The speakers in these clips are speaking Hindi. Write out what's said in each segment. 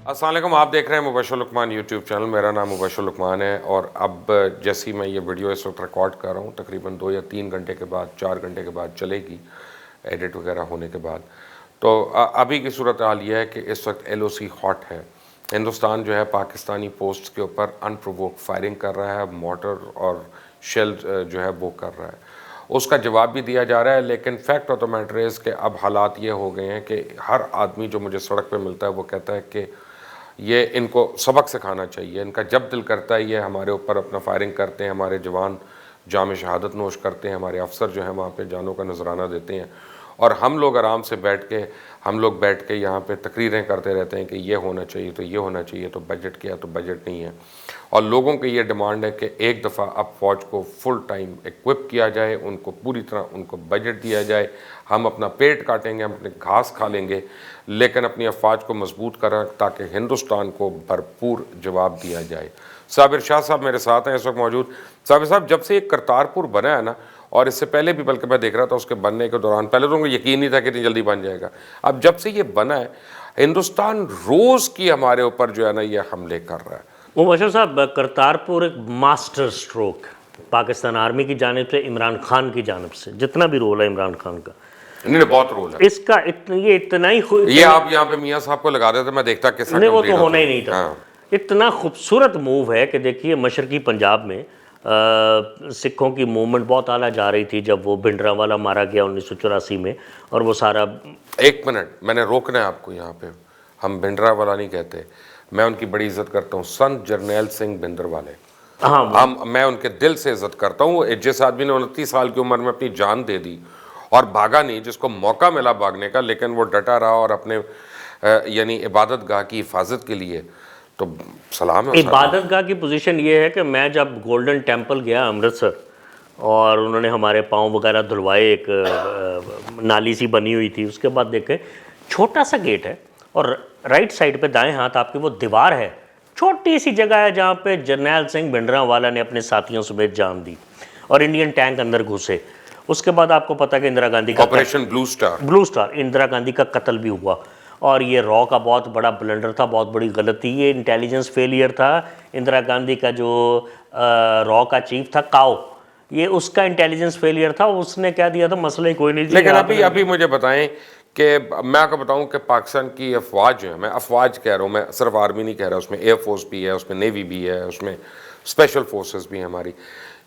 अस्सलाम वालेकुम, आप देख रहे हैं मुबशर लुकमान यूट्यूब चैनल। मेरा नाम मुबशर लुकमान है और अब जैसी मैं ये वीडियो इस वक्त रिकॉर्ड कर रहा हूँ, तकरीबन 2 या 3 घंटे के बाद, 4 घंटे के बाद चलेगी, एडिट वगैरह होने के बाद। तो अभी की सूरत हाल ये है कि इस वक्त LOC हॉट है। हिंदुस्तान जो है पाकिस्तानी पोस्ट के ऊपर अनप्रोवोक फायरिंग कर रहा है, मोटर और शेल जो है वो कर रहा है। उसका जवाब भी दिया जा रहा है, लेकिन fact of the matter is कि अब हालात ये हो गए हैं कि हर आदमी जो मुझे सड़क पे मिलता है वो कहता है कि ये इनको सबक सिखाना चाहिए। इनका जब दिल करता है ये हमारे ऊपर अपना फायरिंग करते हैं, हमारे जवान जाम शहादत नोश करते हैं, हमारे अफसर जो हैं वहाँ पे जानों का नजराना देते हैं और हम लोग आराम से बैठ के यहाँ पे तकरीरें करते रहते हैं कि ये होना चाहिए तो ये होना चाहिए, तो बजट क्या, तो बजट नहीं है। और लोगों की ये डिमांड है कि एक दफ़ा अब फ़ौज को फुल टाइम इक्विप किया जाए, उनको पूरी तरह उनको बजट दिया जाए। हम अपना पेट काटेंगे, हम अपने घास खा लेंगे, लेकिन अपनी अफवाज को मजबूत करें ताकि हिंदुस्तान को भरपूर जवाब दिया जाए। साबिर शाह साहब मेरे साथ हैं इस वक्त मौजूद। साबिर साहब, जब से ये करतारपुर बना है ना, और इससे पहले भी बल्कि मैं देख रहा था उसके बनने के दौरान, पहले तो उनको यकीन नहीं था कि इतनी जल्दी बन जाएगा। अब जब से ये बना है, हिंदुस्तान रोज़ की हमारे ऊपर जो है ना ये हमले कर रहा है। मुबशर साहब, करतारपुर एक मास्टर स्ट्रोक पाकिस्तान आर्मी की जानिब से, इमरान खान की जानिब से, जितना भी रोल है इमरान खान का, नहीं बहुत रोल है इसका ये इतना ही ये आप यहाँ पे मियाँ साहब को लगा देते, मैं देखता किस नहीं, वो तो होना ही नहीं था। हाँ। इतना खूबसूरत मूव है कि देखिए मशरकी पंजाब में सिखों की मूवमेंट बहुत आला जा रही थी जब वो भिंडरावाला मारा गया 1984 में, और वो सारा। एक मिनट, मैंने रोकना है आपको यहाँ पे। हम भिंडरावाला नहीं कहते, मैं उनकी बड़ी इज्जत करता हूँ, संत जरनैल सिंह भिंडरवाले। हाँ, मैं उनके दिल से इज्जत करता हूँ। जिस आदमी ने 29 साल की उम्र में अपनी जान दे दी और भागा नहीं, जिसको मौका मिला भागने का, लेकिन वो डटा रहा और अपने यानी इबादत गाह की हिफाजत के लिए, तो सलाम है। इबादत गाह की पोजीशन ये है कि मैं जब गोल्डन टेम्पल गया अमृतसर और उन्होंने हमारे पाँव वगैरह धुलवाए, एक नाली सी बनी हुई थी, उसके बाद देखे छोटा सा गेट है और राइट साइड पे दाएं हाथ आपके वो दीवार है, छोटी सी जगह है जहाँ पे जरनैल सिंह भिंडरावाला ने अपने साथियों समेत जान दी और इंडियन टैंक अंदर घुसे। उसके बाद आपको पता है कि इंदिरा गांधी का operation blue star Indira Gandhi का कत्ल भी हुआ, और ये रॉ का बहुत बड़ा ब्लंडर था, बहुत बड़ी गलती, ये इंटेलिजेंस फेलियर था। इंदिरा गांधी का जो रॉ का चीफ था काओ, ये उसका इंटेलिजेंस फेलियर था, उसने क्या दिया था, मसला ही कोई नहीं। लेकिन अभी मुझे बताएं कि मैं आपको बताऊं कि पाकिस्तान की अफवाज जो है, मैं अफवाज कह रहा हूँ, मैं सिर्फ आर्मी नहीं कह रहा, उसमें एयरफोर्स भी है, उसमें नेवी भी है, उसमें स्पेशल फोर्सेस भी हैं हमारी।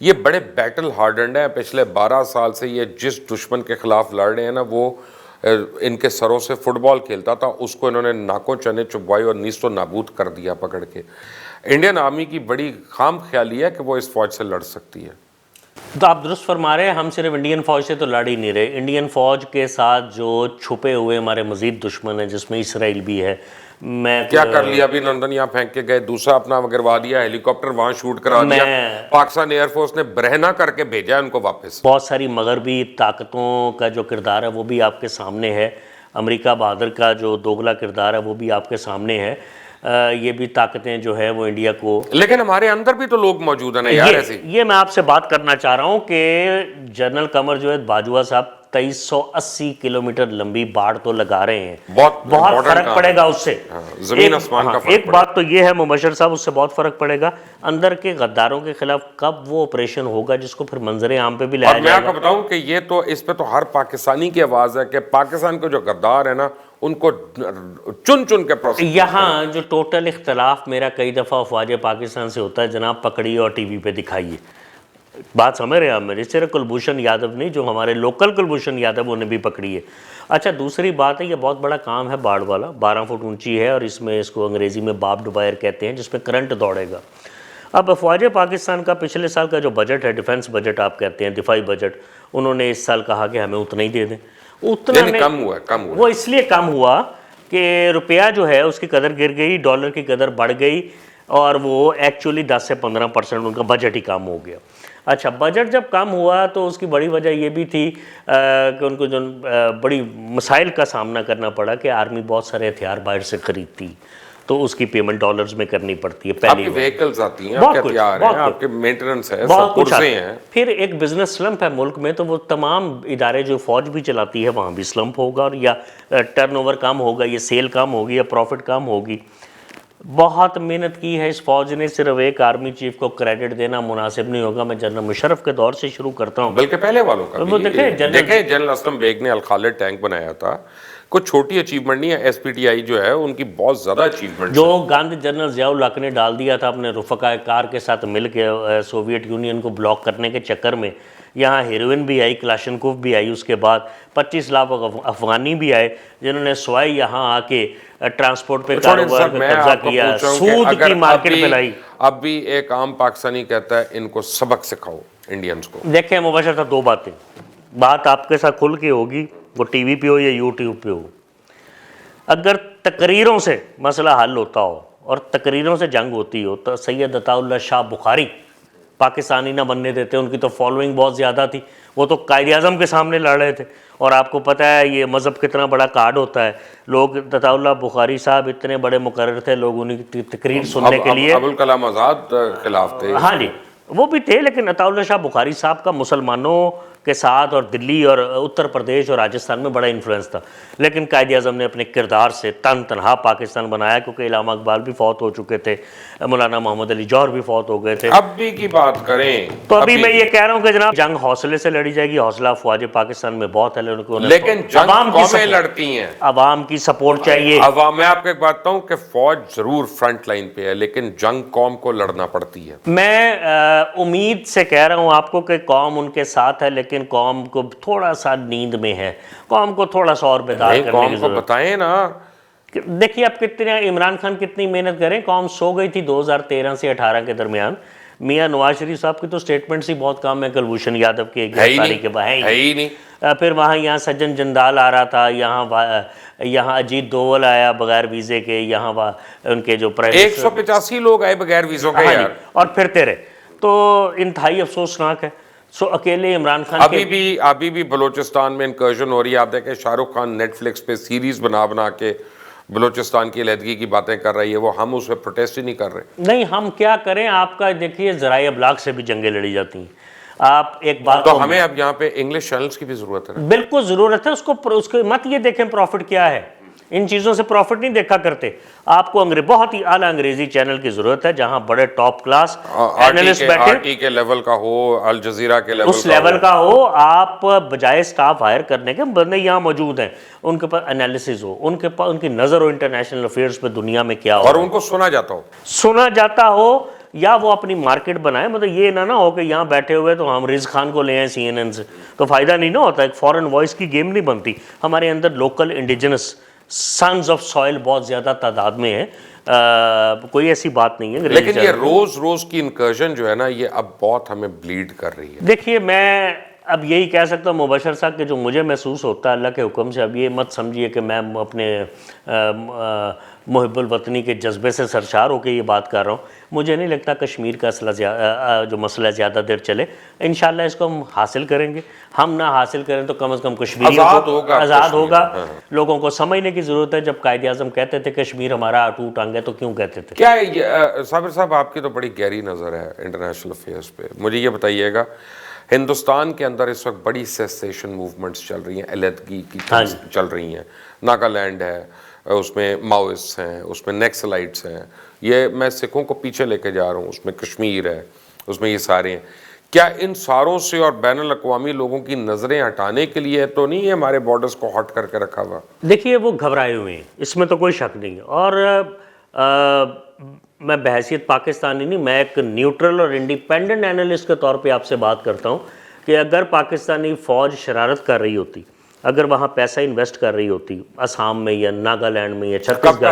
ये बड़े बैटल हार्डन्ड है। पिछले 12 साल से ये जिस दुश्मन के खिलाफ लड़ रहे हैं ना, वो इनके सरों से फुटबॉल खेलता था, उसको इन्होंने नाकों चने चुबवाई और नीस्तो नाबूद कर दिया पकड़ के। इंडियन आर्मी की बड़ी खाम ख्याली है कि वो इस फौज से लड़ सकती है। तो आप दुरुस्त फरमा रहे हैं, हम सिर्फ इंडियन फौज से तो लड़ ही नहीं रहे, इंडियन फौज के साथ जो छुपे हुए हमारे मजीद दुश्मन हैं, जिसमें इसराइल भी है। मैं क्या कर लिया, अभी लंदन यहाँ फेंक के गए, दूसरा अपना गिरवा दिया, हेलीकॉप्टर वहाँ शूट करा दिया, पाकिस्तान एयरफोर्स ने बरहना करके भेजा उनको वापस। बहुत सारी मगरबी ताकतों का जो किरदार है वो भी आपके सामने है, अमेरिका बहादुर का जो दोगला किरदार है वो भी आपके सामने है। ये भी ताकतें जो है वो इंडिया को, लेकिन हमारे अंदर भी तो लोग मौजूद हैं यार ऐसे। ये मैं आपसे बात करना चाह रहा हूँ कि जनरल कमर जवेद बाजवा साहब 2380 किलोमीटर लंबी बाढ़ तो लगा रहे हैं, बहुत फर्क पड़ेगा उससे। जमीन आसमान का फर्क। एक बात तो ये है मुबशर साहब, उससे बहुत फर्क पड़ेगा। अंदर के गद्दारों के खिलाफ कब वो ऑपरेशन होगा जिसको फिर मंजरे आम पे भी लाया जाएगा। मैं आपको बताऊं कि ये तो, इस पे तो हर पाकिस्तानी की आवाज है कि पाकिस्तान के जो गद्दार है ना, उनको चुन चुन के प्रोसेस। यहाँ जो टोटल इख्तलाफ मेरा कई दफ़ा अफवाज पाकिस्तान से होता है, जनाब पकड़िए और टीवी पे दिखाइए, बात समझ रहे हैं आप मेरी, सिर्फ कुलभूषण यादव नहीं, जो हमारे लोकल कुलभूषण यादव उन्हें भी पकड़ी है। अच्छा, दूसरी बात है, ये बहुत बड़ा काम है बाढ़ वाला, 12 फुट ऊंची है और इसमें, इसको अंग्रेज़ी में बार्ब्ड वायर कहते हैं, जिसमें करंट दौड़ेगा। अब अफवाज पाकिस्तान का पिछले साल का जो बजट है, डिफेंस बजट आप कहते हैं, दिफाई बजट, उन्होंने इस साल कहा कि हमें उतना ही दे दें। उतना कम हुआ। वो इसलिए कम हुआ कि रुपया जो है उसकी कदर गिर गई, डॉलर की कदर बढ़ गई, और वो एक्चुअली 10 से 15% उनका बजट ही कम हो गया। अच्छा, बजट जब कम हुआ तो उसकी बड़ी वजह ये भी थी कि उनको जो बड़ी मसाइल का सामना करना पड़ा कि आर्मी बहुत सारे हथियार बाहर से खरीदती, तो उसकी पेमेंट डॉलर्स में करनी पड़ती है। पहली व्हीकल्स आती हैं, आपके हथियार हैं, आपके मेंटेनेंस है, सब कुछ हैं। फिर एक बिजनेस स्लम्प है मुल्क में, तो वो तमाम इदारे जो फौज भी चलाती है वहाँ भी स्लम्प होगा, और या टर्नओवर कम होगा, या सेल कम होगी, या प्रॉफिट कम होगी। बहुत मेहनत की है इस फौज ने, सिर्फ एक आर्मी चीफ को क्रेडिट देना मुनासिब नहीं होगा। मैं जनरल मुशर्रफ के दौर से शुरू करता हूँ, बल्कि पहले वालों का वो भी। देखें देखें जनरल असलम बेग ने अल खालिद टैंक बनाया था, कुछ छोटी अचीवमेंट नहीं है। SPTI जो है उनकी बहुत ज़्यादा अचीवमेंट। जो गंद जनरल ज़ियाउल हक ने डाल दिया था अपने रुफ़क़ाए कार के साथ मिल के सोवियत यूनियन को ब्लॉक करने के चक्कर में, यहाँ हेरोइन भी आई, क्लाशनकोव भी आई, उसके बाद 25 लाख अफगानी भी आए जिन्होंने स्वाय यहाँ आके ट्रांसपोर्ट पे कारोबार पे कब्जा किया, सूद की मार्केट पे लाई। अब भी एक आम पाकिस्तानी कहता है इनको सबक सिखाओ इंडियंस को। देखें मुबशर था, दो बातें, बात आपके साथ खुल के होगी, वो TV पे हो या YouTube पे हो। अगर तकरीरों से मसला हल होता हो और तकरीरों से जंग होती हो तो सैयद अताउल्लाह शाह बुखारी पाकिस्तानी ना बनने देते। उनकी तो फॉलोइंग बहुत ज़्यादा थी, वो तो कायद-ए-आज़म के सामने लड़ रहे थे। और आपको पता है ये मज़हब कितना बड़ा कार्ड होता है। लोग अताउल्लाह बुखारी साहब इतने बड़े मुकर्रर थे, लोग उनकी तकरीर सुनने के लिए अबुल कलाम आज़ाद खिलाफ थे। हाँ जी, वो भी थे, लेकिन अताउल्लाह शाह बुखारी साहब का मुसलमानों के साथ और दिल्ली और उत्तर प्रदेश और राजस्थान में बड़ा इन्फ्लुएंस था। लेकिन कायद-ए-आज़म ने अपने किरदार से तनहा पाकिस्तान बनाया, क्योंकि इलामा इकबाल भी फौत हो चुके थे, मौलाना मोहम्मद अली जौहर भी फौत हो गए थे। अब भी की बात करें तो अभी मैं ये कह रहा हूँ कि जनाब जंग हौसले से लड़ी जाएगी, हौसला अफवाज पाकिस्तान में बहुत है, लेकिन जंग कौमें लड़ती हैं, अवाम की सपोर्ट चाहिए। मैं आपको एक बात बताऊं कि फौज जरूर फ्रंट लाइन पे है, लेकिन जंग कौम को लड़ना पड़ती है। मैं उम्मीद से कह रहा हूँ आपको कि कौम उनके साथ है, लेकिन कौम को थोड़ा सा नींद में है, कौम को थोड़ा सा और बेदार करने कौम की को जरूरत। बताएं ना। देखिए आप कितने, इमरान खान कितनी मेहनत करें, कौम सो गई थी 2013 से 18 के दरमियान। मियाँ नवाज शरीफ साहब की तो स्टेटमेंट्स ही बहुत कम है, कुलभूषण यादव की गिरफ्तारी के बाद है ही नहीं। फिर वहाँ यहाँ सज्जन जंदाल आ रहा था, यहाँ अजीत दोवल आया बगैर वीज़े के, यहाँ उनके जो 185 लोग आए बगैर वीज़ों के यार। और फिर तेरे तो इंतहाई अफसोसनाक है। सो अकेले इमरान खान अभी भी बलूचिस्तान में इनकर्जन हो रही है। आप देखें शाहरुख खान नेटफ्लिक्स पे सीरीज बना के बलूचिस्तान की अलहदगी की बातें कर रही है, वो हम उस पर प्रोटेस्ट ही नहीं कर रहे। नहीं, हम क्या करें, आपका देखिए ज़राए अबलाग से भी जंगें लड़ी जाती हैं। आप एक बात तो हमें अब यहाँ पे इंग्लिश चैनल्स की भी जरूरत है। बिल्कुल ज़रूरत है उसको, उसके मत ये देखें प्रॉफिट क्या है, इन चीज़ों से प्रॉफिट नहीं देखा करते। आपको बहुत ही आला अंग्रेजी चैनल की ज़रूरत है, जहां बड़े टॉप क्लास एनालिस्ट बैठे, RT के लेवल का हो, अल जजीरा के लेवल उस लेवल का हो। आप बजाय स्टाफ हायर करने के बंदे यहाँ मौजूद हैं, उनके पास एनालिसिस हो, उनके पास उनकी नज़र हो इंटरनेशनल अफेयर्स पे, दुनिया में क्या हो, और उनको सुना जाता हो, या वो अपनी मार्केट बनाए। मतलब ये ना हो कि यहाँ बैठे हुए तो हम रिज खान को ले आए CNN से, तो फ़ायदा नहीं ना होता। एक फॉरेन वॉइस की गेम नहीं बनती। हमारे अंदर local indigenous sons of soil बहुत ज़्यादा तादाद में है, कोई ऐसी बात नहीं है। लेकिन ये रोज़ की इनकर्जन जो है ना, ये अब बहुत हमें ब्लीड कर रही है। देखिए मैं अब यही कह सकता हूँ मुबशर साहब कि जो मुझे महसूस होता है अल्लाह के हुक्म से, अब ये मत समझिए कि मैं अपने मुहिब्बुल वतनी के जज्बे से सरशार होकर ये बात कर रहा हूँ। मुझे नहीं लगता कश्मीर का जो मसला ज़्यादा देर चले। इंशाल्लाह इसको हम हासिल करेंगे, हम ना हासिल करें तो कम से कम कश्मीर आज़ाद होगा। लोगों को समझने की ज़रूरत है, जब कायद-ए-आज़म कहते थे कश्मीर हमारा अटूट अंग है, तो क्यों कहते थे? क्या साबिर साहब आपकी तो बड़ी गहरी नज़र है इंटरनेशनल अफेयर्स पे, मुझे ये बताइएगा, हिंदुस्तान के अंदर इस वक्त बड़ी सेसेशन मूवमेंट्स चल रही हैं, अलहदगी की चल रही हैं। नागालैंड है, उसमें माओइस्ट हैं, उसमें नेक्सलाइट्स हैं, ये मैं सिखों को पीछे लेके जा रहा हूँ, उसमें कश्मीर है, उसमें ये सारे हैं। क्या इन सारों से और बैनुल अक़वामी लोगों की नज़रें हटाने के लिए तो नहीं है हमारे बॉर्डर्स को हट करके रखा हुआ? देखिए वो घबराए हुए हैं, इसमें तो कोई शक नहीं है। और मैं बहैसियत पाकिस्तानी नहीं, मैं एक न्यूट्रल और इंडिपेंडेंट एनालिस्ट के तौर पे आपसे बात करता हूँ कि अगर पाकिस्तानी फ़ौज शरारत कर रही होती, अगर वहाँ पैसा इन्वेस्ट कर रही होती असम में या नागालैंड में या छत्तीसगढ़ में, कब का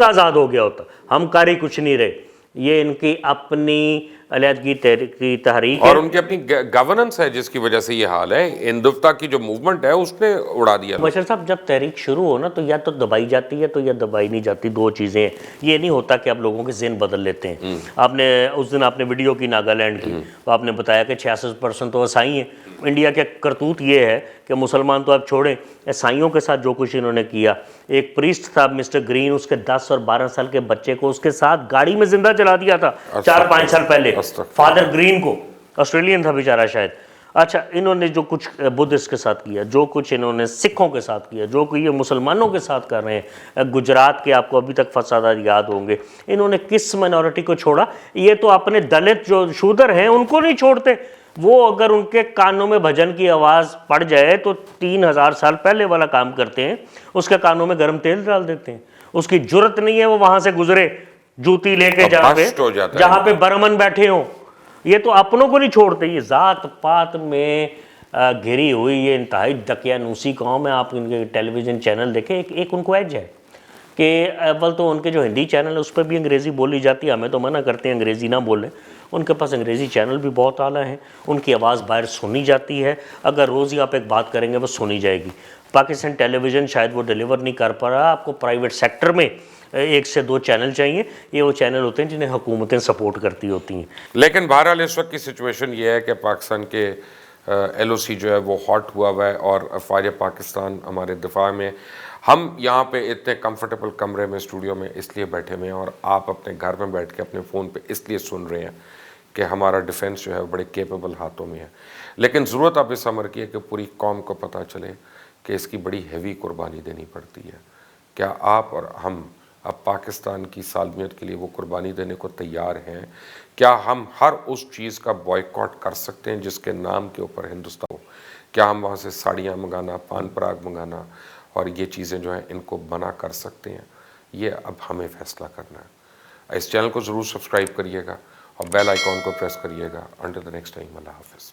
आज़ाद हो गया होता? हम कर ही कुछ नहीं रहे। ये इनकी अपनी अलहदगी की तहरीक और उनकी अपनी गवर्नेंस है जिसकी वजह से ये हाल है। हिंदुत्व की जो मूवमेंट है उसने उड़ा दिया। बशर साहब जब तहरीक शुरू हो ना, तो या तो दबाई जाती है तो या दबाई नहीं जाती, दो चीज़ें हैं। ये नहीं होता कि आप लोगों के ज़हन बदल लेते हैं। आपने उस दिन आपने वीडियो की नागालैंड की, तो आपने बताया कि 66% तो ईसाई हैं। इंडिया का करतूत ये है कि मुसलमान तो आप छोड़ें, ईसाइयों के साथ जो कुछ इन्होंने किया। एक प्रीस्ट था मिस्टर ग्रीन, उसके 10 और 12 साल के बच्चे को उसके साथ गाड़ी में जिंदा जला दिया था 4-5 साल पहले। फादर ग्रीन को, ऑस्ट्रेलियन था बेचारा शायद, अच्छा, इन्होंने जो कुछ बुद्धिस्ट के साथ किया, जो कुछ इन्होंने सिखों के साथ किया, जो कुछ ये मुसलमानों के साथ कर रहे हैं, गुजरात के आपको अभी तक फसादात याद होंगे, इन्होंने किस माइनॉरिटी को छोड़ा? ये तो अपने दलित जो शूदर हैं उनको नहीं छोड़ते। वो अगर उनके कानों में भजन की आवाज़ पड़ जाए तो 3000 साल पहले वाला काम करते हैं, उसके कानों में गर्म तेल डाल देते हैं। उसकी जुर्रत नहीं है वो वहाँ से गुजरे जूती लेके जहाँ पे बर्मन बैठे हों। ये तो अपनों को नहीं छोड़ते। ये ज़ात पात में घिरी हुई ये इंतहाई दकियानूसी कौम है। आप इनके टेलीविज़न चैनल देखें, एक उनको एज है कि अव्वल तो उनके जो हिंदी चैनल है उस पर भी अंग्रेज़ी बोली जाती है, हमें तो मना करते हैं अंग्रेज़ी ना बोलें। उनके पास अंग्रेज़ी चैनल भी बहुत आला हैं, उनकी आवाज़ बाहर सुनी जाती है। अगर रोज़ ही आप एक बात करेंगे वो सुनी जाएगी। पाकिस्तान टेलीविज़न शायद वो डिलीवर नहीं कर पा रहा। आपको प्राइवेट सेक्टर में 1 से 2 चैनल चाहिए, ये वो चैनल होते हैं जिन्हें हुकूमतें सपोर्ट करती होती हैं। लेकिन बहरहाल इस वक्त की सिचुएशन ये है कि पाकिस्तान के LOC जो है वो हॉट हुआ हुआ है और फ़ौज पाकिस्तान हमारे दिफा में। हम यहाँ पे इतने कंफर्टेबल कमरे में स्टूडियो में इसलिए बैठे हुए हैं और आप अपने घर में बैठ के अपने फ़ोन पे इसलिए सुन रहे हैं कि हमारा डिफेंस जो है बड़े केपेबल हाथों में है। लेकिन ज़रूरत अब इस अमर की है कि पूरी कौम को पता चले कि इसकी बड़ी हैवी कुर्बानी देनी पड़ती है। क्या आप और हम अब पाकिस्तान की सालमियत के लिए वो कुर्बानी देने को तैयार हैं? क्या हम हर उस चीज़ का बॉयकॉट कर सकते हैं जिसके नाम के ऊपर हिंदुस्तान हो? क्या हम वहाँ से साड़ियाँ मंगाना, पान पराग मंगाना और ये चीज़ें जो हैं इनको मना कर सकते हैं? ये अब हमें फैसला करना है। इस चैनल को ज़रूर सब्सक्राइब करिएगा और बेल आइकॉन को प्रेस करिएगा। अंटिल द नेक्स्ट टाइम, अल्लाह हाफ़िज़।